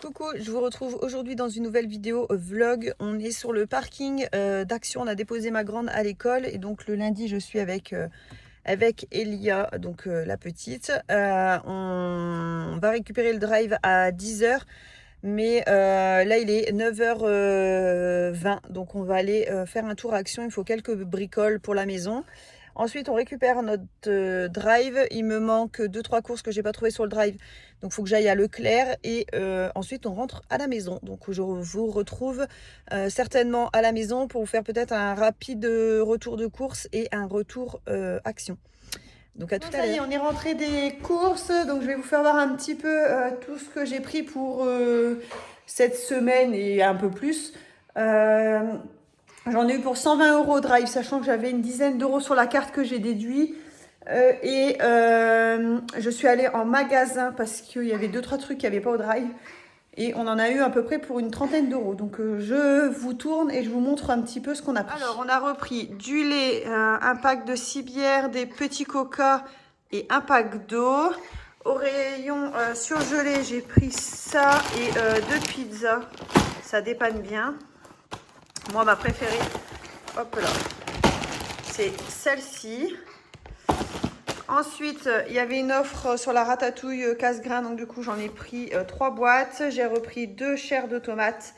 Coucou, je vous retrouve aujourd'hui dans une nouvelle vidéo vlog. On est sur le parking d'Action. On a déposé ma grande à l'école et donc le lundi je suis avec Elia, donc la petite. On va récupérer le drive à 10h, mais là il est 9h20, donc on va aller faire un tour à Action. Il faut quelques bricoles pour la maison. Ensuite, on récupère notre drive. Il me manque 2-3 courses que j'ai pas trouvées sur le drive. Donc, il faut que j'aille à Leclerc. Et ensuite, on rentre à la maison. Donc, je vous retrouve certainement à la maison pour vous faire peut-être un rapide retour de course et un retour action. Donc, à tout à l'heure. Ça y est, on est rentré des courses. Donc, je vais vous faire voir un petit peu tout ce que j'ai pris pour cette semaine et un peu plus. J'en ai eu pour 120 € drive, sachant que j'avais une dizaine d'euros sur la carte que j'ai déduit. Je suis allée en magasin parce qu'il y avait 2-3 trucs qu'il n'y avait pas au drive. Et on en a eu à peu près pour une trentaine d'euros. Donc je vous tourne et je vous montre un petit peu ce qu'on a pris. Alors on a repris du lait, un pack de 6 bières, des petits coca et un pack d'eau. Au rayon surgelé, j'ai pris ça et 2 pizzas. Ça dépanne bien. Moi, ma préférée, hop là, c'est celle-ci. Ensuite, il y avait une offre sur la ratatouille casse-grain, donc du coup, j'en ai pris 3 boîtes. J'ai repris 2 chairs de tomates,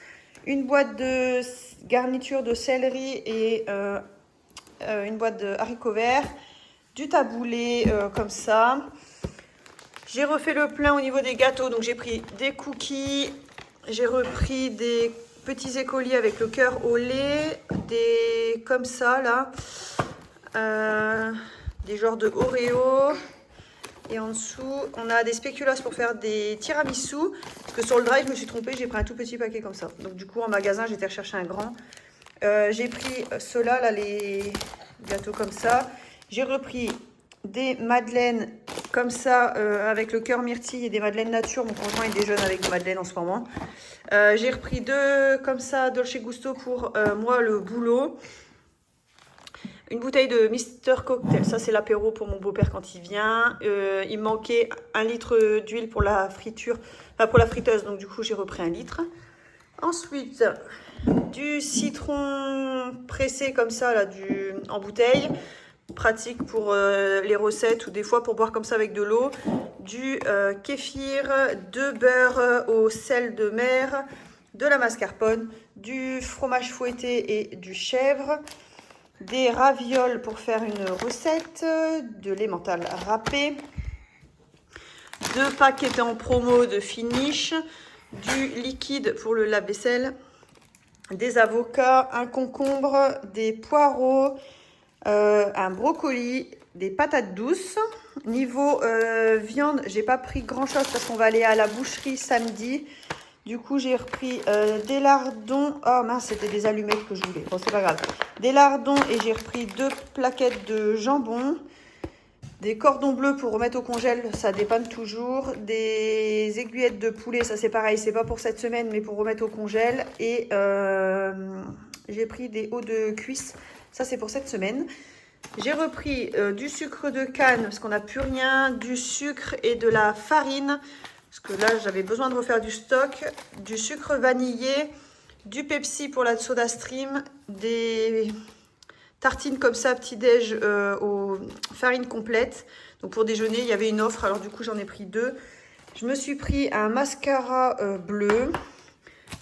une boîte de garniture de céleri et une boîte de haricots verts, du taboulé comme ça. J'ai refait le plein au niveau des gâteaux, donc j'ai pris des cookies, j'ai repris des petits écoliers avec le cœur au lait, des comme ça là, des genres de Oreo. Et en dessous, on a des spéculoos pour faire des tiramisu. Parce que sur le drive, je me suis trompée, j'ai pris un tout petit paquet comme ça. Donc du coup, en magasin, j'ai été rechercher un grand. J'ai pris ceux-là, là, les gâteaux comme ça. J'ai repris des madeleines comme ça, avec le cœur myrtille et des madeleines nature. Mon conjoint est déjeune avec des madeleines en ce moment. J'ai repris 2 comme ça, Dolce Gusto pour moi, le boulot. Une bouteille de Mister Cocktail, ça c'est l'apéro pour mon beau-père quand il vient. Il me manquait 1 litre d'huile pour la friture, enfin pour la friteuse, donc du coup j'ai repris 1 litre. Ensuite, du citron pressé comme ça, là, en bouteille. Pratique pour les recettes ou des fois pour boire comme ça avec de l'eau. Du kéfir, de beurre au sel de mer, de la mascarpone, du fromage fouetté et du chèvre, des ravioles pour faire une recette, de l'emmental râpé, 2 packs qui étaient en promo de Finish, du liquide pour le lave-vaisselle, des avocats, un concombre, des poireaux, un brocoli, des patates douces. Niveau viande, j'ai pas pris grand chose parce qu'on va aller à la boucherie samedi. Du coup, j'ai repris des lardons. Oh mince, c'était des allumettes que je voulais. Bon, c'est pas grave. Des lardons et j'ai repris 2 plaquettes de jambon. Des cordons bleus pour remettre au congèle, ça dépanne toujours. Des aiguillettes de poulet, ça c'est pareil, c'est pas pour cette semaine, mais pour remettre au congèle. Et j'ai pris des hauts de cuisse, ça c'est pour cette semaine. J'ai repris du sucre de canne, parce qu'on n'a plus rien, du sucre et de la farine, parce que là j'avais besoin de refaire du stock, du sucre vanillé, du Pepsi pour la Soda Stream, des tartines comme ça, petit-déj aux farines complètes. Donc pour déjeuner, il y avait une offre, alors du coup j'en ai pris 2. Je me suis pris un mascara bleu,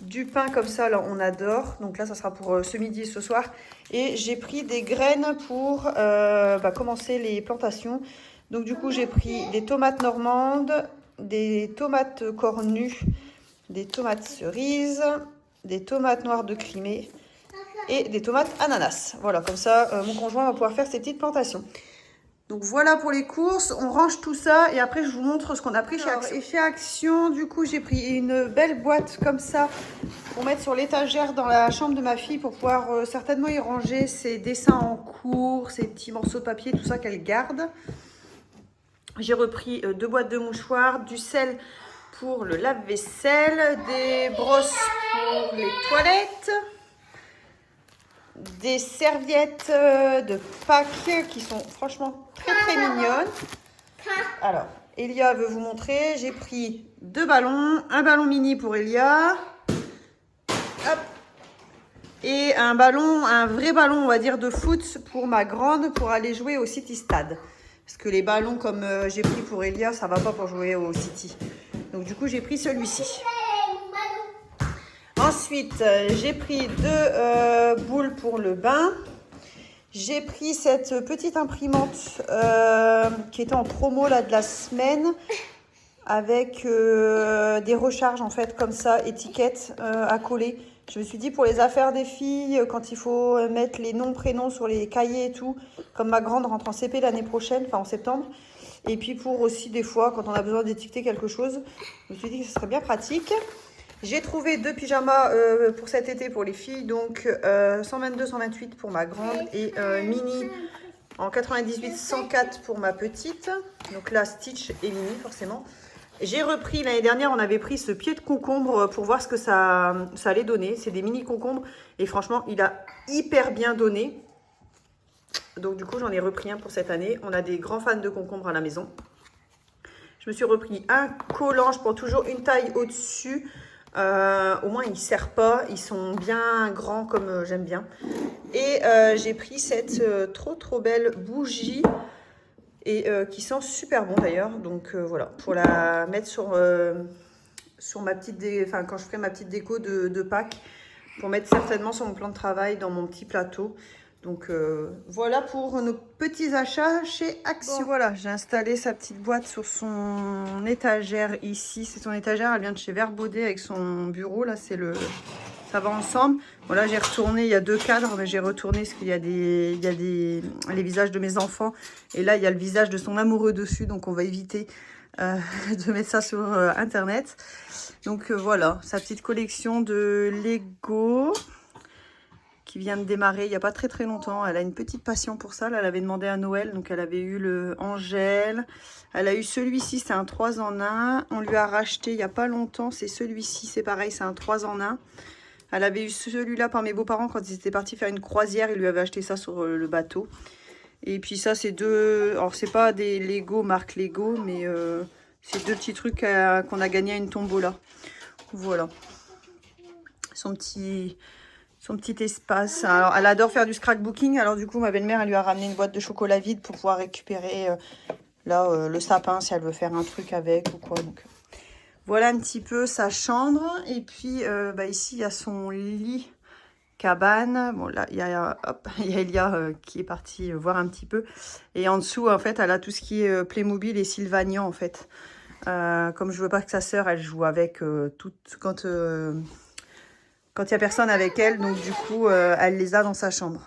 du pain comme ça, là on adore. Donc là ça sera pour ce midi et ce soir. Et j'ai pris des graines pour commencer les plantations. Donc du coup j'ai pris des tomates normandes, des tomates cornues, des tomates cerises, des tomates noires de Crimée et des tomates ananas. Voilà, comme ça, mon conjoint va pouvoir faire ses petites plantations. Donc voilà pour les courses, on range tout ça et après je vous montre ce qu'on a pris chez Action. Et chez Action, du coup, j'ai pris une belle boîte comme ça pour mettre sur l'étagère dans la chambre de ma fille pour pouvoir certainement y ranger ses dessins en cours, ses petits morceaux de papier, tout ça qu'elle garde. J'ai repris 2 boîtes de mouchoirs, du sel pour le lave-vaisselle, des brosses pour les toilettes, des serviettes de Pâques qui sont franchement très mignonnes. Alors, Elia veut vous montrer. J'ai pris 2 ballons. Un ballon mini pour Elia. Hop. Et un vrai ballon, on va dire, de foot pour ma grande pour aller jouer au City Stade. Parce que les ballons comme j'ai pris pour Elia, ça va pas pour jouer au City. Donc du coup, j'ai pris celui-ci. Ensuite, j'ai pris 2 boules pour le bain. J'ai pris cette petite imprimante qui était en promo là, de la semaine avec des recharges en fait comme ça, étiquettes à coller. Je me suis dit pour les affaires des filles, quand il faut mettre les noms, prénoms sur les cahiers et tout, comme ma grande rentre en CP l'année prochaine, enfin en septembre. Et puis pour aussi des fois, quand on a besoin d'étiqueter quelque chose, je me suis dit que ce serait bien pratique. J'ai trouvé 2 pyjamas pour cet été pour les filles, donc 122-128 pour ma grande et mini en 98-104 pour ma petite. Donc là, Stitch et mini forcément. J'ai repris, l'année dernière, on avait pris ce pied de concombre pour voir ce que ça allait donner. C'est des mini concombres et franchement, il a hyper bien donné. Donc du coup, j'en ai repris un pour cette année. On a des grands fans de concombres à la maison. Je me suis repris un collant, je prends toujours une taille au-dessus. Au moins, ils ne serrent pas. Ils sont bien grands comme j'aime bien. Et j'ai pris cette trop belle bougie. Et qui sent super bon d'ailleurs, donc voilà, pour la mettre sur ma petite quand je ferai ma petite déco de Pâques, pour mettre certainement sur mon plan de travail dans mon petit plateau. Donc voilà pour nos petits achats chez Action. Bon, voilà, j'ai installé sa petite boîte sur son étagère ici. C'est son étagère, elle vient de chez Verbaudet avec son bureau. Là, ça va ensemble. Bon, là, j'ai retourné, il y a 2 cadres, mais j'ai retourné parce qu'il y a les visages de mes enfants. Et là, il y a le visage de son amoureux dessus, donc on va éviter de mettre ça sur Internet. Donc voilà, sa petite collection de Lego qui vient de démarrer il n'y a pas très longtemps. Elle a une petite passion pour ça. Là, elle avait demandé à Noël, donc elle avait eu le Angèle. Elle a eu celui-ci, c'est un 3 en 1. On lui a racheté il n'y a pas longtemps, c'est celui-ci, c'est pareil, c'est un 3 en 1. Elle avait eu celui-là par mes beaux-parents quand ils étaient partis faire une croisière. Ils lui avaient acheté ça sur le bateau. Et puis ça, c'est 2... Alors, c'est pas des Lego, marque Lego, mais c'est 2 petits trucs qu'on a gagné à une tombola. Voilà. Son petit espace. Alors, elle adore faire du scrapbooking. Alors, du coup, ma belle-mère, elle lui a ramené une boîte de chocolat vide pour pouvoir récupérer le sapin si elle veut faire un truc avec ou quoi. Donc, voilà un petit peu sa chambre. Et puis, ici, il y a son lit cabane. Bon, là, il y a Elia qui est partie voir un petit peu. Et en dessous, en fait, elle a tout ce qui est Playmobil et Sylvanian, en fait. Comme je veux pas que sa sœur, elle joue avec quand il n'y a personne avec elle. Donc, du coup, elle les a dans sa chambre.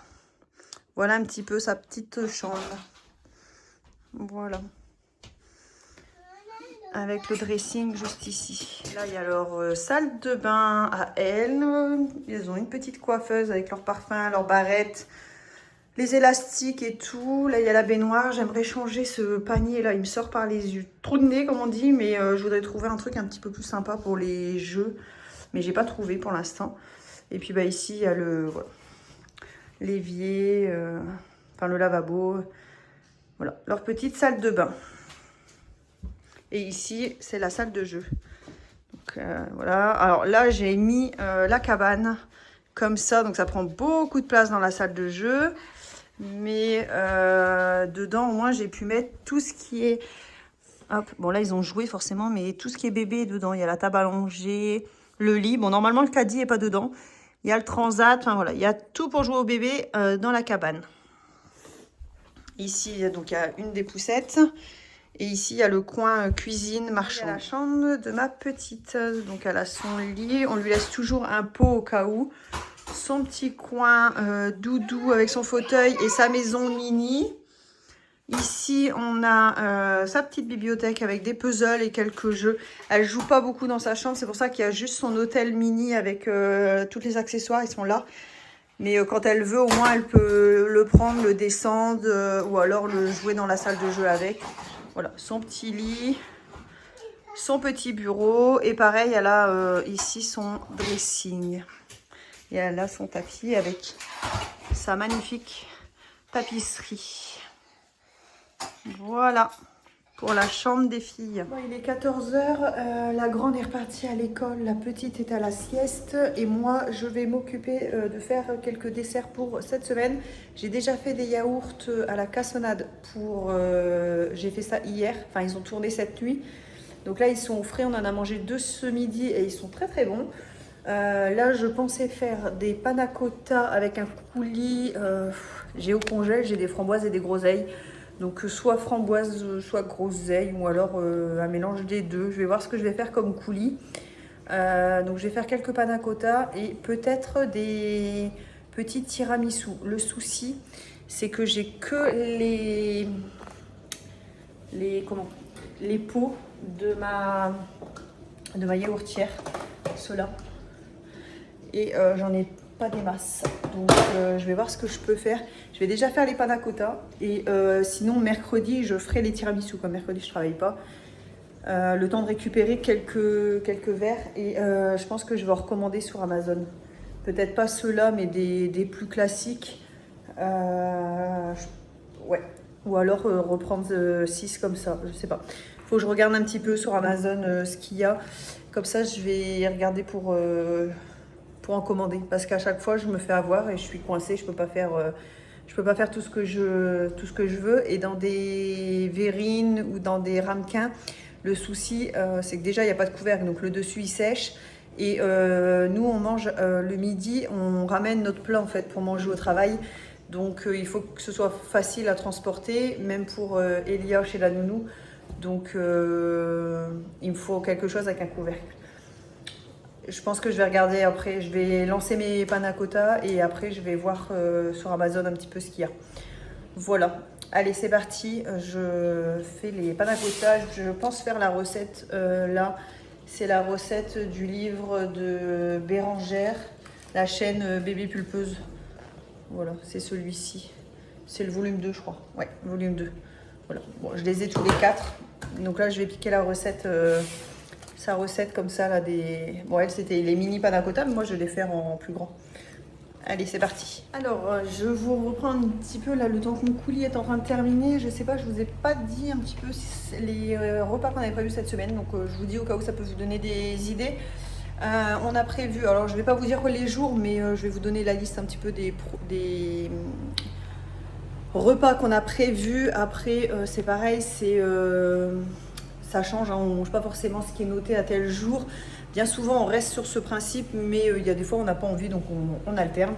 Voilà un petit peu sa petite chambre. Voilà. Avec le dressing juste ici. Là, il y a leur salle de bain à elle. Ils ont une petite coiffeuse avec leur parfum, leur barrette, les élastiques et tout. Là, il y a la baignoire. J'aimerais changer ce panier là. Il me sort par les yeux. Trou de nez, comme on dit. Mais je voudrais trouver un truc un petit peu plus sympa pour les jeux. Mais j'ai pas trouvé pour l'instant. Et puis, ici, il y a l'évier, le lavabo. Voilà, leur petite salle de bain. Et ici, c'est la salle de jeu. Donc, voilà. Alors là, j'ai mis la cabane comme ça. Donc, ça prend beaucoup de place dans la salle de jeu. Mais dedans, au moins, j'ai pu mettre tout ce qui est... Hop, bon, là, ils ont joué forcément. Mais tout ce qui est bébé dedans. Il y a la table allongée, le lit. Bon, normalement, le caddie n'est pas dedans. Il y a le transat. Enfin, voilà. Il y a tout pour jouer au bébé dans la cabane. Ici, donc, il y a une des poussettes. Et ici, il y a le coin cuisine, marchand. La chambre de ma petite. Donc, elle a son lit. On lui laisse toujours un pot au cas où. Son petit coin doudou avec son fauteuil et sa maison mini. Ici, on a sa petite bibliothèque avec des puzzles et quelques jeux. Elle joue pas beaucoup dans sa chambre. C'est pour ça qu'il y a juste son hôtel mini avec tous les accessoires. Ils sont là. Mais quand elle veut, au moins, elle peut le prendre, le descendre ou alors le jouer dans la salle de jeu avec. Voilà, son petit lit, son petit bureau. Et pareil, elle a ici son dressing. Et elle a son tapis avec sa magnifique tapisserie. Voilà pour la chambre des filles. Bon, il est 14 h, la grande est repartie à l'école, la petite est à la sieste et moi je vais m'occuper de faire quelques desserts pour cette semaine. J'ai déjà fait des yaourts à la cassonade pour... j'ai fait ça hier, enfin ils ont tourné cette nuit. Donc là ils sont au frais, on en a mangé 2 ce midi et ils sont très très bons. Là je pensais faire des panna cotta avec un coulis, j'ai au congèle, j'ai des framboises et des groseilles. Donc soit framboise, soit groseille, ou alors un mélange des deux. Je vais voir ce que je vais faire comme coulis. Donc je vais faire quelques panna cotta et peut-être des petits tiramisu. Le souci, c'est que j'ai que les pots de ma yaourtière, ceux-là. Et j'en ai pas des masses. Donc je vais voir ce que je peux faire. Je vais déjà faire les panna cotta. Et sinon, mercredi, je ferai les tiramisu. Comme mercredi, je travaille pas. Le temps de récupérer quelques verres. Et je pense que je vais en recommander sur Amazon. Peut-être pas ceux-là, mais des plus classiques. Ouais. Ou alors reprendre 6 comme ça. Je sais pas. Faut que je regarde un petit peu sur Amazon ce qu'il y a. Comme ça, je vais regarder pour en commander. Parce qu'à chaque fois, je me fais avoir et je suis coincée. Je peux pas faire tout ce que je veux. Et dans des verrines ou dans des ramequins, le souci, c'est que déjà, il n'y a pas de couvercle. Donc le dessus, il sèche. Et nous, on mange le midi, on ramène notre plat en fait pour manger au travail. Donc il faut que ce soit facile à transporter, même pour Elia chez la nounou. Donc il me faut quelque chose avec un couvercle. Je pense que je vais regarder après, je vais lancer mes panna cotta et après je vais voir sur Amazon un petit peu ce qu'il y a. Voilà, allez c'est parti, je fais les panna cotta, je pense faire la recette là. C'est la recette du livre de Bérangère, la chaîne Bébé Pulpeuse. Voilà, c'est celui-ci. C'est le volume 2 je crois, ouais, volume 2. Voilà, bon, je les ai tous les 4. Donc là je vais piquer la recette... sa recette comme ça là des... Bon elle c'était les mini panna cotta, mais moi je vais les faire en plus grand. Allez c'est parti. Alors je vous reprends un petit peu là le temps que mon coulis est en train de terminer. Je sais pas, je vous ai pas dit un petit peu les repas qu'on avait prévus cette semaine. Donc je vous dis au cas où ça peut vous donner des idées. On a prévu, alors je vais pas vous dire les jours, mais je vais vous donner la liste un petit peu des repas qu'on a prévus. Après c'est pareil, c'est... ça change, hein, on ne mange pas forcément ce qui est noté à tel jour. Bien souvent, on reste sur ce principe, mais il y a des fois, on n'a pas envie, donc on alterne.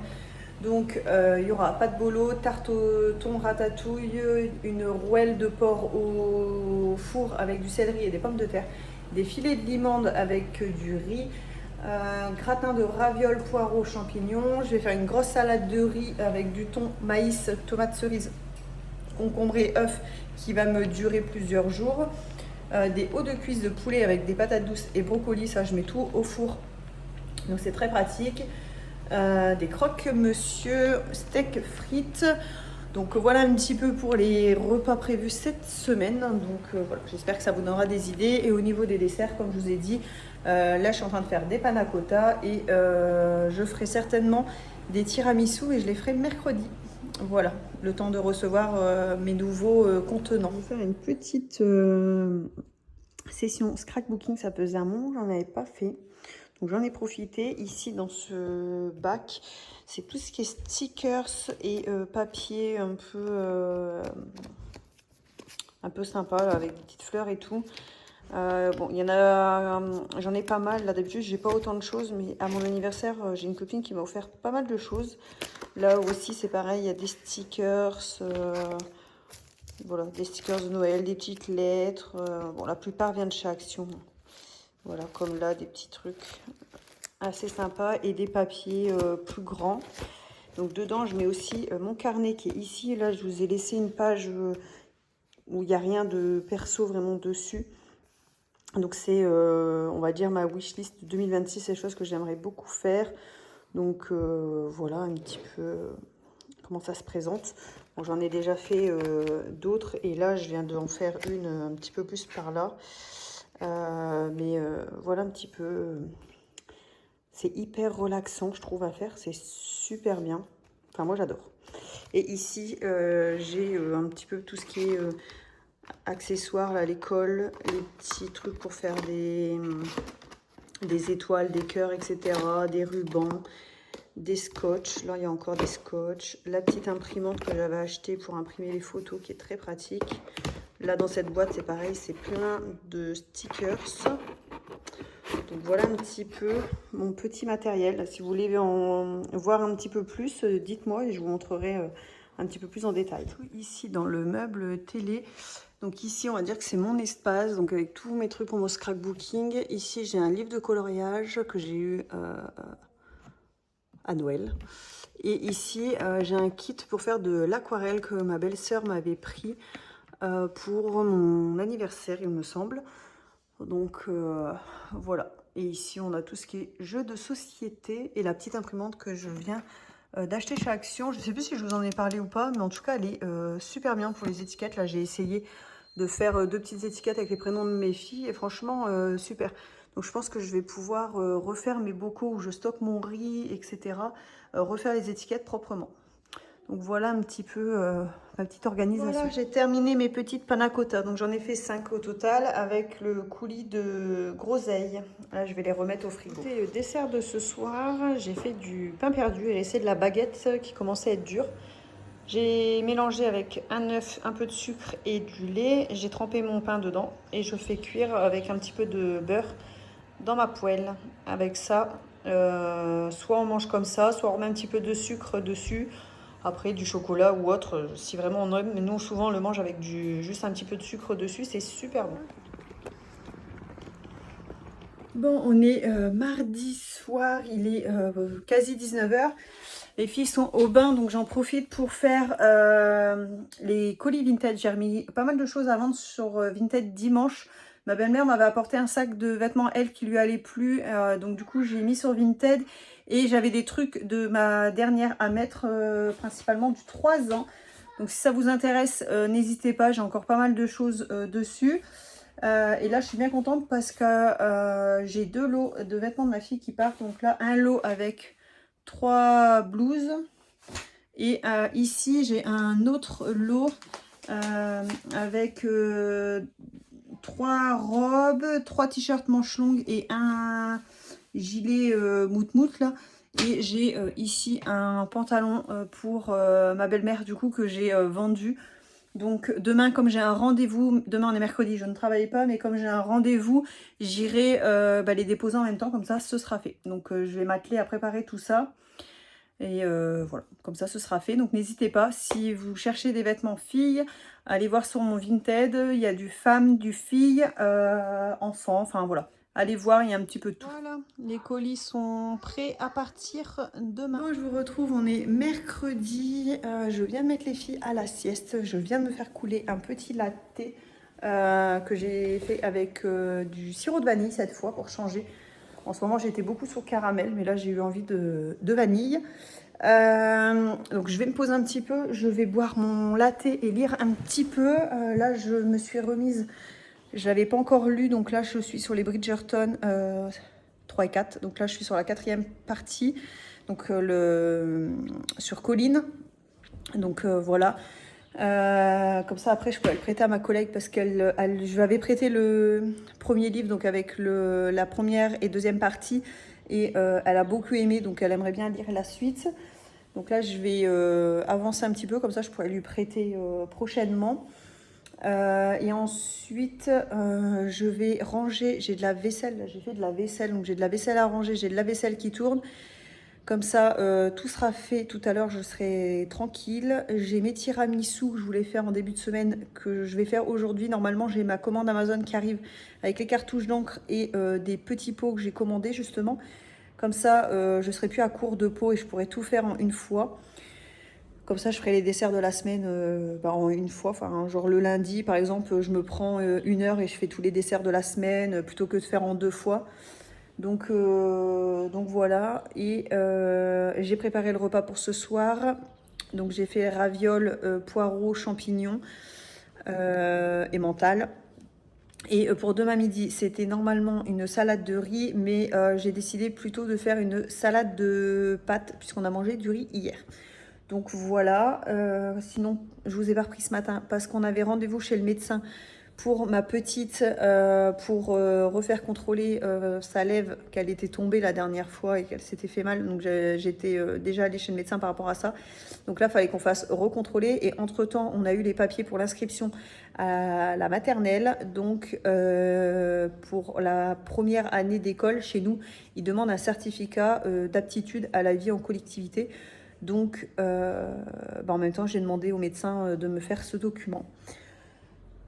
Donc, il y aura pas de bolo, tarte au thon ratatouille, une rouelle de porc au four avec du céleri et des pommes de terre, des filets de limande avec du riz, gratin de ravioles, poireaux, champignons. Je vais faire une grosse salade de riz avec du thon, maïs, tomates cerises, concombre et œufs qui va me durer plusieurs jours. Des hauts de cuisse de poulet avec des patates douces et brocolis, ça je mets tout au four, donc c'est très pratique. Des croque-monsieur, steak frites. Donc voilà un petit peu pour les repas prévus cette semaine. Donc voilà, j'espère que ça vous donnera des idées. Et au niveau des desserts, comme je vous ai dit, là je suis en train de faire des panna cotta et je ferai certainement des tiramisu et je les ferai mercredi. Voilà, le temps de recevoir mes nouveaux contenants. Je vais faire une petite session scrapbooking, ça faisait un moment que j'en avais pas fait. Donc j'en ai profité. Ici dans ce bac, c'est tout ce qui est stickers et papier un peu sympa là, avec des petites fleurs et tout. Bon, il y en a, j'en ai pas mal. Là d'habitude j'ai pas autant de choses, mais à mon anniversaire j'ai une copine qui m'a offert pas mal de choses. Là aussi c'est pareil, il y a des stickers, voilà, des stickers de Noël, des petites lettres. Bon, la plupart viennent de chez Action. Voilà, comme là des petits trucs assez sympas et des papiers plus grands. Donc dedans je mets aussi mon carnet qui est ici. Là je vous ai laissé une page où il n'y a rien de perso vraiment dessus. Donc c'est, on va dire, ma wishlist 2026, c'est des choses que j'aimerais beaucoup faire. Donc voilà un petit peu comment ça se présente. Bon, j'en ai déjà fait d'autres et là je viens d'en faire une un petit peu plus par là. Mais voilà un petit peu, c'est hyper relaxant je trouve à faire, c'est super bien. Enfin moi j'adore. Et ici j'ai un petit peu tout ce qui est accessoires, là, les cols, les petits trucs pour faire des étoiles, des cœurs, etc. Des rubans, des scotch. Là, il y a encore des scotch. La petite imprimante que j'avais achetée pour imprimer les photos qui est très pratique. Là, dans cette boîte, c'est pareil, c'est plein de stickers. Donc voilà un petit peu mon petit matériel. Si vous voulez en voir un petit peu plus, dites-moi et je vous montrerai un petit peu plus en détail. Ici, dans le meuble télé, donc ici, on va dire que c'est mon espace, donc avec tous mes trucs pour mon scrapbooking. Ici, j'ai un livre de coloriage que j'ai eu à Noël. Et ici, j'ai un kit pour faire de l'aquarelle que ma belle-sœur m'avait pris pour mon anniversaire, il me semble. Donc voilà. Et ici, on a tout ce qui est jeux de société et la petite imprimante que je viens d'acheter chez Action. Je ne sais plus si je vous en ai parlé ou pas, mais en tout cas, elle est super bien pour les étiquettes. Là, j'ai essayé de faire 2 petites étiquettes avec les prénoms de mes filles et franchement, super. Donc, je pense que je vais pouvoir refaire mes bocaux où je stocke mon riz, etc. Refaire les étiquettes proprement. Donc voilà un petit peu ma petite organisation. Voilà, j'ai terminé mes petites panna cotta. Donc j'en ai fait 5 au total avec le coulis de groseille. Là, je vais les remettre au frigo. C'était le dessert de ce soir. J'ai fait du pain perdu et laissé de la baguette qui commençait à être dure. J'ai mélangé avec un œuf, un peu de sucre et du lait. J'ai trempé mon pain dedans et je fais cuire avec un petit peu de beurre dans ma poêle. Avec ça, soit on mange comme ça, soit on remet un petit peu de sucre dessus. Après, du chocolat ou autre, si vraiment on aime. Mais nous, souvent, on le mange avec juste un petit peu de sucre dessus. C'est super bon. Bon, on est mardi soir. Il est quasi 19h. Les filles sont au bain, donc j'en profite pour faire les colis Vinted. J'ai remis pas mal de choses à vendre sur Vinted dimanche. Ma belle-mère m'avait apporté un sac de vêtements, elle, qui lui allait plus. Donc du coup, j'ai mis sur Vinted. Et j'avais des trucs de ma dernière à mettre, principalement du 3 ans. Donc si ça vous intéresse, n'hésitez pas. J'ai encore pas mal de choses dessus. Et là, je suis bien contente parce que j'ai 2 lots de vêtements de ma fille qui partent. Donc là, un lot avec 3 blouses. Et ici, j'ai un autre lot avec 3 robes, 3 t-shirts manches longues et un gilet mout-mout là. Et j'ai ici un pantalon pour ma belle-mère du coup que j'ai vendu. Donc demain, comme j'ai un rendez-vous, demain on est mercredi, je ne travaille pas, mais comme j'ai un rendez-vous, j'irai les déposer en même temps, comme ça ce sera fait. Donc je vais m'atteler à préparer tout ça. Et voilà, comme ça ce sera fait. Donc n'hésitez pas, si vous cherchez des vêtements filles, allez voir sur mon Vinted. Il y a du femme, du fille, enfant, enfin voilà. Allez voir, il y a un petit peu de tout. Voilà, les colis sont prêts à partir demain. Bon, je vous retrouve, on est mercredi. Je viens de mettre les filles à la sieste. Je viens de me faire couler un petit latte que j'ai fait avec du sirop de vanille cette fois pour changer. En ce moment, j'étais beaucoup sur caramel, mais là, j'ai eu envie de vanille. Donc, je vais me poser un petit peu. Je vais boire mon latte et lire un petit peu. Là, je me suis remise. Je n'avais pas encore lu, donc là, je suis sur les Bridgerton 3 et 4. Donc là, je suis sur la 4e partie, donc sur Colline. Donc voilà. Comme ça après je pourrais le prêter à ma collègue parce je lui avais prêté le premier livre donc avec la première et deuxième partie et elle a beaucoup aimé donc elle aimerait bien lire la suite. Donc là je vais avancer un petit peu, comme ça je pourrais lui prêter prochainement. Et ensuite je vais ranger, j'ai de la vaisselle, j'ai fait de la vaisselle, donc j'ai de la vaisselle à ranger, j'ai de la vaisselle qui tourne. Comme ça, tout sera fait tout à l'heure, je serai tranquille. J'ai mes tiramisu que je voulais faire en début de semaine, que je vais faire aujourd'hui. Normalement, j'ai ma commande Amazon qui arrive avec les cartouches d'encre et des petits pots que j'ai commandés justement. Comme ça, je ne serai plus à court de pots et je pourrai tout faire en une fois. Comme ça, je ferai les desserts de la semaine en une fois. Enfin, genre le lundi, par exemple, je me prends 1 heure et je fais tous les desserts de la semaine plutôt que de faire en 2 fois. Donc voilà, et j'ai préparé le repas pour ce soir. Donc j'ai fait ravioles, poireaux, champignons et mental. Et pour demain midi, c'était normalement une salade de riz, mais j'ai décidé plutôt de faire une salade de pâtes puisqu'on a mangé du riz hier. Donc voilà, sinon je vous ai pas repris ce matin parce qu'on avait rendez-vous chez le médecin pour ma petite, pour refaire contrôler sa lèvre, qu'elle était tombée la dernière fois et qu'elle s'était fait mal. Donc j'étais déjà allée chez le médecin par rapport à ça. Donc là, il fallait qu'on fasse recontrôler. Et entre-temps, on a eu les papiers pour l'inscription à la maternelle. Donc pour la première année d'école, chez nous, ils demandent un certificat d'aptitude à la vie en collectivité. Donc en même temps, j'ai demandé au médecin de me faire ce document.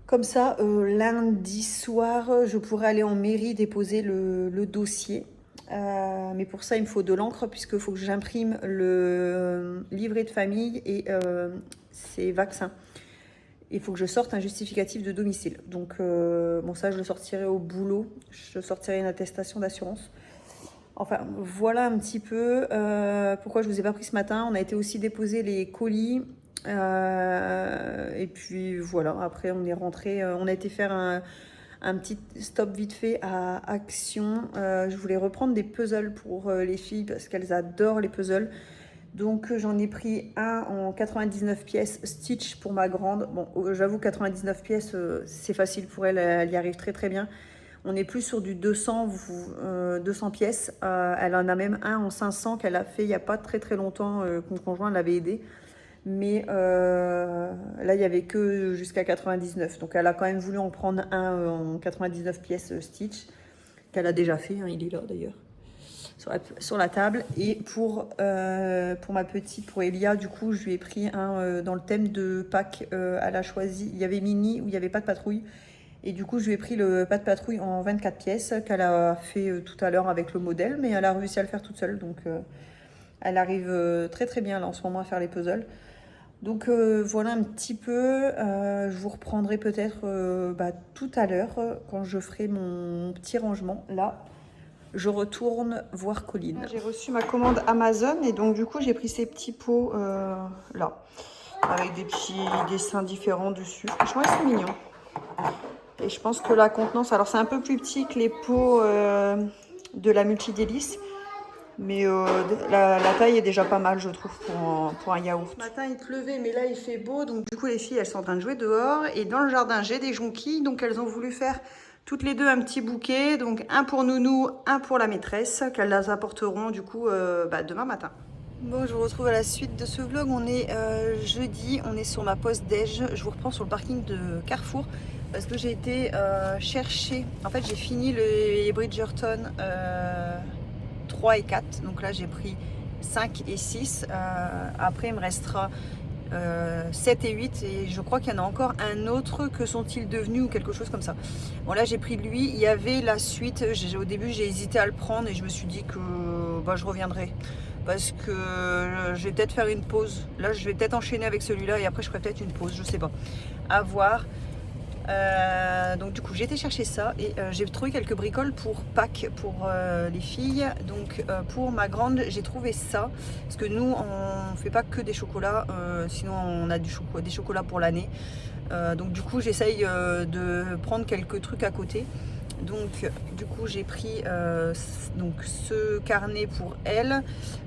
Comme ça, lundi soir, je pourrais aller en mairie déposer le dossier. Mais pour ça, il me faut de l'encre puisqu'il faut que j'imprime le livret de famille et ses vaccins. Il faut que je sorte un justificatif de domicile. Donc, ça, je le sortirai au boulot. Je sortirai une attestation d'assurance. Enfin, voilà un petit peu pourquoi je ne vous ai pas pris ce matin. On a été aussi déposer les colis. Et puis voilà, après on est rentré, on a été faire un petit stop vite fait à Action. Je voulais reprendre des puzzles pour les filles parce qu'elles adorent les puzzles. Donc j'en ai pris un en 99 pièces Stitch pour ma grande. Bon, j'avoue 99 pièces c'est facile pour elle, elle y arrive très très bien. On est plus sur du 200 pièces. Elle en a même un en 500 qu'elle a fait il n'y a pas très très longtemps, que mon conjoint l'avait aidé. Mais là, il n'y avait que jusqu'à 99. Donc, elle a quand même voulu en prendre un en 99 pièces Stitch, qu'elle a déjà fait. Hein, il est là, d'ailleurs, sur la table. Et pour ma petite, pour Elia, du coup, je lui ai pris un dans le thème de Pâques. Elle a choisi, il y avait Mini ou il n'y avait pas de patrouille. Et du coup, je lui ai pris le pas de patrouille en 24 pièces qu'elle a fait tout à l'heure avec le modèle. Mais elle a réussi à le faire toute seule. Donc, elle arrive très, très bien là en ce moment à faire les puzzles. Donc voilà un petit peu, je vous reprendrai peut-être tout à l'heure quand je ferai mon petit rangement. Là, je retourne voir Colline. J'ai reçu ma commande Amazon et donc du coup j'ai pris ces petits pots là, avec des petits dessins différents dessus. Franchement ils sont mignons. Et je pense que la contenance, alors c'est un peu plus petit que les pots de la Multidélice. Mais la taille est déjà pas mal, je trouve, pour un yaourt. Ce matin, il pleuvait, mais là, il fait beau. Donc, du coup, les filles, elles sont en train de jouer dehors. Et dans le jardin, j'ai des jonquilles. Donc, elles ont voulu faire toutes les deux un petit bouquet. Donc, un pour Nounou, un pour la maîtresse, qu'elles les apporteront, du coup, demain matin. Bon, je vous retrouve à la suite de ce vlog. On est jeudi, on est sur ma pause déj. Je vous reprends sur le parking de Carrefour. Parce que j'ai été chercher... En fait, j'ai fini les Bridgerton... 3 et 4, donc là j'ai pris 5 et 6, après il me restera 7 et 8 et je crois qu'il y en a encore un autre, que sont-ils devenus ou quelque chose comme ça. Bon là j'ai pris lui, il y avait la suite, au début j'ai hésité à le prendre et je me suis dit que je reviendrai parce que je vais peut-être faire une pause, là je vais peut-être enchaîner avec celui-là et après je ferai peut-être une pause, je sais pas, à voir. Donc du coup j'ai été chercher ça et j'ai trouvé quelques bricoles pour Pâques pour les filles. Donc pour ma grande j'ai trouvé ça parce que nous on fait pas que des chocolats, sinon on a des chocolats pour l'année. Donc du coup j'essaye de prendre quelques trucs à côté. Donc du coup j'ai pris donc ce carnet pour elle.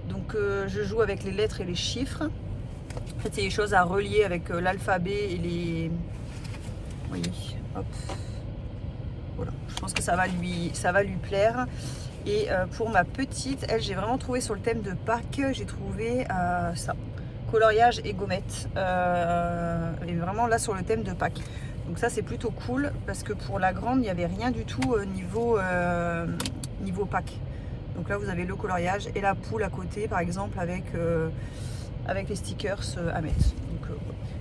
Donc je joue avec les lettres et les chiffres. En fait c'est des choses à relier avec l'alphabet et les... Oui, hop. Voilà, je pense que ça va lui plaire. Et pour ma petite, elle, j'ai vraiment trouvé sur le thème de Pâques, j'ai trouvé ça, coloriage et gommettes. Et vraiment là sur le thème de Pâques. Donc ça c'est plutôt cool parce que pour la grande, il n'y avait rien du tout niveau Pâques. Donc là vous avez le coloriage et la poule à côté par exemple avec les stickers à mettre.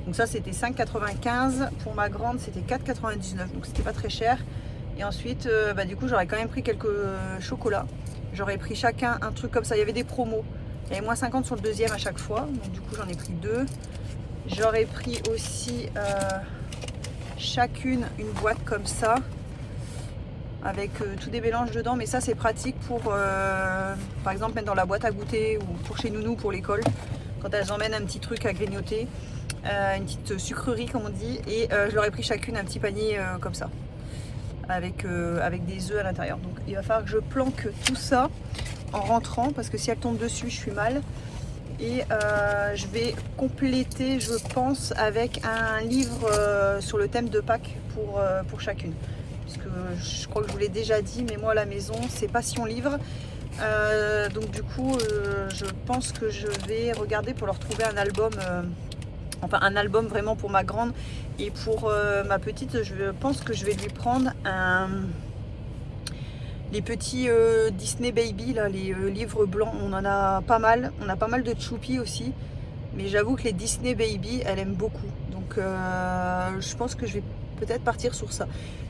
Donc ça c'était 5,95, pour ma grande c'était 4,99, donc c'était pas très cher. Et ensuite du coup j'aurais quand même pris quelques chocolats, j'aurais pris chacun un truc comme ça, il y avait des promos, il y avait moins 50 sur le deuxième à chaque fois, donc du coup j'en ai pris 2. J'aurais pris aussi chacune une boîte comme ça avec tous des mélanges dedans, mais ça c'est pratique pour par exemple mettre dans la boîte à goûter ou pour chez Nounou pour l'école quand elles emmènent un petit truc à grignoter. Une petite sucrerie comme on dit, et je leur ai pris chacune un petit panier comme ça avec des œufs à l'intérieur. Donc il va falloir que je planque tout ça en rentrant parce que si elle tombe dessus je suis mal. Et je vais compléter, je pense, avec un livre sur le thème de Pâques pour chacune. Parce que je crois que je vous l'ai déjà dit, mais moi à la maison, c'est passion livre. Donc du coup, je pense que je vais regarder pour leur trouver un album, enfin un album vraiment pour ma grande. Et pour ma petite, je pense que je vais lui prendre les petits Disney Baby, là, les livres blancs. On en a pas mal. On a pas mal de Choupi aussi. Mais j'avoue que les Disney Baby, elle aime beaucoup. Donc je pense que je vais peut-être partir sur ça.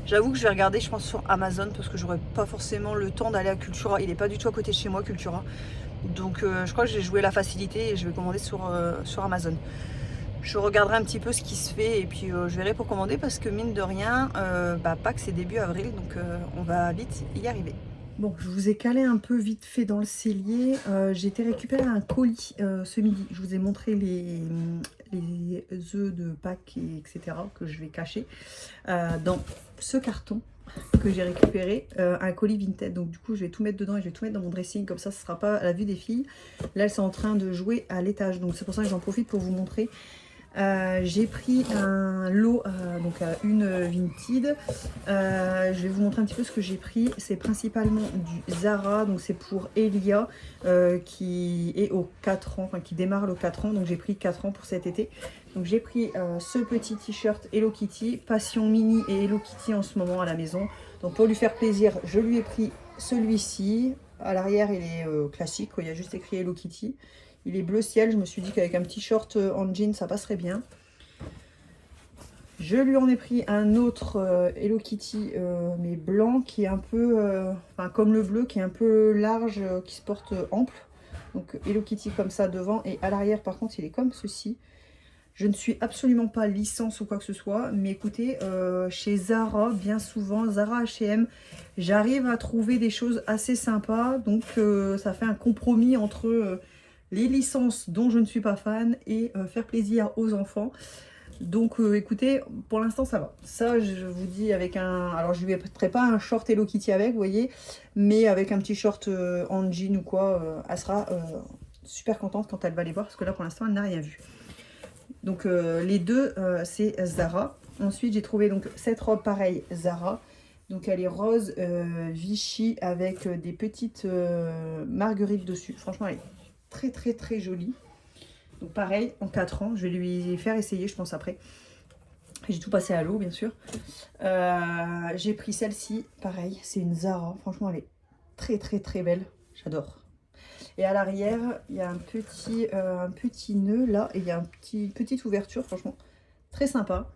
J'avoue que je vais regarder, je pense, sur Amazon parce que j'aurais pas forcément le temps d'aller à Cultura. Il est pas du tout à côté de chez moi, Cultura. Donc je crois que j'ai joué la facilité et je vais commander sur Amazon. Je regarderai un petit peu ce qui se fait et puis je verrai pour commander parce que mine de rien, Pâques c'est début avril, donc on va vite y arriver. Bon, je vous ai calé un peu vite fait dans le cellier. J'ai été récupérer un colis ce midi. Je vous ai montré les œufs de Pâques, etc. que je vais cacher dans ce carton que j'ai récupéré, un colis Vinted. Donc du coup, je vais tout mettre dedans et je vais tout mettre dans mon dressing. Comme ça, ce ne sera pas à la vue des filles. Là, elles sont en train de jouer à l'étage. Donc c'est pour ça que j'en profite pour vous montrer. J'ai pris un lot, donc une Vinted. Je vais vous montrer un petit peu ce que j'ai pris. C'est principalement du Zara, donc c'est pour Elia qui est aux 4 ans, enfin qui démarre le 4 ans. Donc j'ai pris 4 ans pour cet été. Donc j'ai pris ce petit t-shirt Hello Kitty, Passion Mini et Hello Kitty en ce moment à la maison. Donc pour lui faire plaisir, je lui ai pris celui-ci. À l'arrière, il est classique, il y a juste écrit Hello Kitty. Il est bleu ciel, je me suis dit qu'avec un petit short en jean, ça passerait bien. Je lui en ai pris un autre Hello Kitty, mais blanc, qui est un peu, enfin, comme le bleu, qui est un peu large, qui se porte ample. Donc Hello Kitty comme ça devant, et à l'arrière par contre il est comme ceci. Je ne suis absolument pas licence ou quoi que ce soit, mais écoutez, chez Zara, bien souvent, Zara H&M, j'arrive à trouver des choses assez sympas. Donc ça fait un compromis entre les licences dont je ne suis pas fan et faire plaisir aux enfants. Donc écoutez, pour l'instant ça va. Ça, je vous dis avec un... Alors je ne lui mettrai pas un short Hello Kitty avec, vous voyez, mais avec un petit short en jean ou quoi, elle sera super contente quand elle va les voir, parce que là pour l'instant elle n'a rien vu. Donc les deux, c'est Zara. Ensuite j'ai trouvé donc cette robe pareil Zara. Donc elle est rose Vichy avec des petites marguerites dessus. Franchement elle est très très très jolie. Donc pareil, en 4 ans, je vais lui faire essayer, je pense, après. J'ai tout passé à l'eau, bien sûr. J'ai pris celle-ci, pareil, c'est une Zara. Franchement, elle est très très très belle. J'adore. Et à l'arrière, il y a un petit nœud là, et il y a une petite ouverture, franchement, très sympa.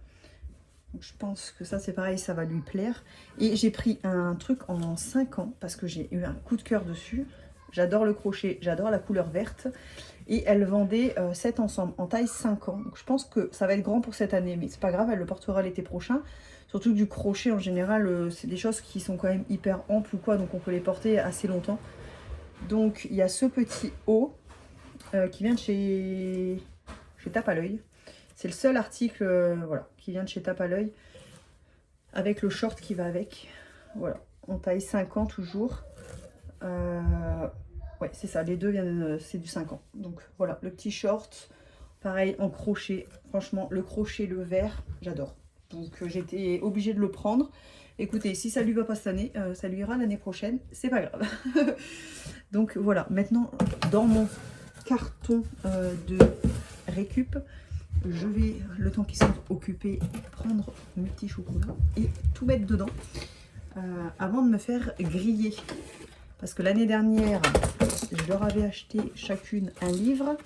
Donc, je pense que ça, c'est pareil, ça va lui plaire. Et j'ai pris un truc en 5 ans, parce que j'ai eu un coup de cœur dessus. J'adore le crochet, j'adore la couleur verte. Et elle vendait 7 ensembles en taille 5 ans. Donc je pense que ça va être grand pour cette année, mais c'est pas grave, elle le portera l'été prochain. Surtout que du crochet en général, c'est des choses qui sont quand même hyper amples ou quoi, donc on peut les porter assez longtemps. Donc il y a ce petit haut qui vient de chez Tape à l'œil. C'est le seul article voilà, qui vient de chez Tape à l'œil, avec le short qui va avec. Voilà, en taille 5 ans toujours. Ouais, c'est ça, les deux viennent, c'est du 5 ans. Donc voilà, le petit short, pareil en crochet. Franchement, le crochet, le vert, j'adore. Donc j'étais obligée de le prendre. Écoutez, si ça lui va pas cette année, ça lui ira l'année prochaine, c'est pas grave. Donc voilà, maintenant dans mon carton de récup, je vais, le temps qu'ils sont occupés, prendre mes petits chocolats et tout mettre dedans avant de me faire griller. Parce que l'année dernière, je leur avais acheté chacune un livre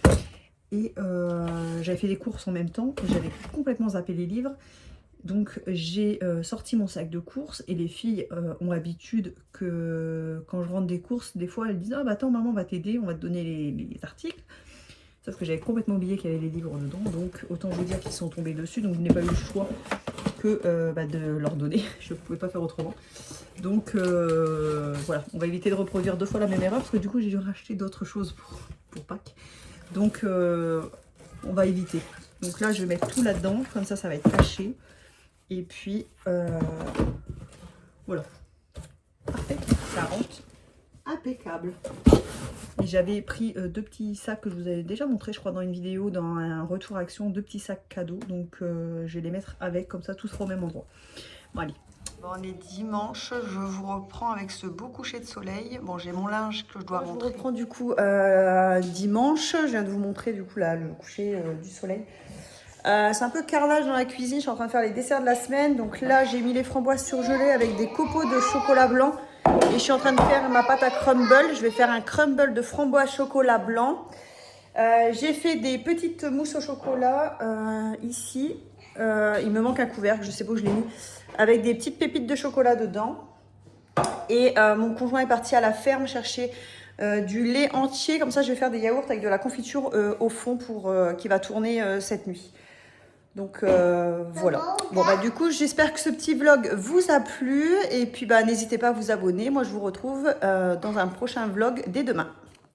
et j'avais fait des courses en même temps et j'avais complètement zappé les livres. Donc j'ai sorti mon sac de courses et les filles ont l'habitude que quand je rentre des courses, des fois elles disent « Ah bah attends maman, on va t'aider, on va te donner les articles ». Sauf que j'avais complètement oublié qu'il y avait les livres dedans, donc autant vous dire qu'ils sont tombés dessus, donc je n'ai pas eu le choix que de leur donner, je ne pouvais pas faire autrement. Donc voilà, on va éviter de reproduire 2 fois la même erreur, parce que du coup j'ai dû racheter d'autres choses pour Pâques. Donc on va éviter. Donc là je vais mettre tout là-dedans, comme ça ça va être caché. Et puis voilà, parfait, ça rentre à impeccable. Et j'avais pris 2 petits sacs que je vous avais déjà montré, je crois, dans une vidéo, dans un retour action, 2 petits sacs cadeaux. Donc je vais les mettre avec, comme ça tout sera au même endroit. Bon allez. Bon, on est dimanche, je vous reprends avec ce beau coucher de soleil. Bon, j'ai mon linge que je dois montrer. Je vous reprends du coup dimanche, je viens de vous montrer du coup là le coucher du soleil. C'est un peu carrelage dans la cuisine, je suis en train de faire les desserts de la semaine. Donc là, j'ai mis les framboises surgelées avec des copeaux de chocolat blanc. Et je suis en train de faire ma pâte à crumble. Je vais faire un crumble de framboise chocolat blanc. J'ai fait des petites mousses au chocolat ici. Il me manque un couvercle, je sais pas où je l'ai mis. Avec des petites pépites de chocolat dedans. Et mon conjoint est parti à la ferme chercher du lait entier. Comme ça, je vais faire des yaourts avec de la confiture au fond pour qui va tourner cette nuit. Donc voilà. Bon bah du coup j'espère que ce petit vlog vous a plu et puis bah n'hésitez pas à vous abonner. Moi je vous retrouve dans un prochain vlog dès demain.